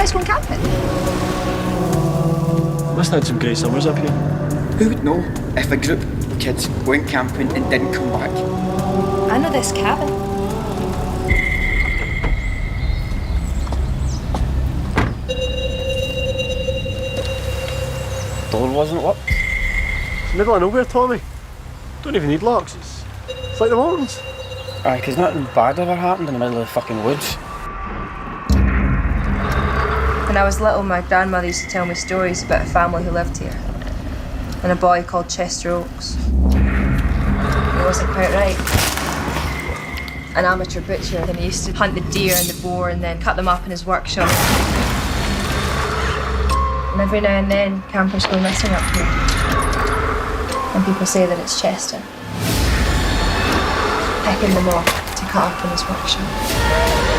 guys going camping? Must have had some great summers up here. Who would know if a group of kids went camping and didn't come back? I know this cabin. Door wasn't locked. It's the middle of nowhere, Tommy. Don't even need locks. It's like the mountains. Aye, 'cause nothing bad ever happened in the middle of the fucking woods. When I was little, my grandmother used to tell me stories about a family who lived here. And a boy called Chester Oaks. He wasn't quite right. An amateur butcher, and he used to hunt the deer and the boar and then cut them up in his workshop. And every now and then, campers go missing up here. And people say that it's Chester. Picking them off to cut up in his workshop.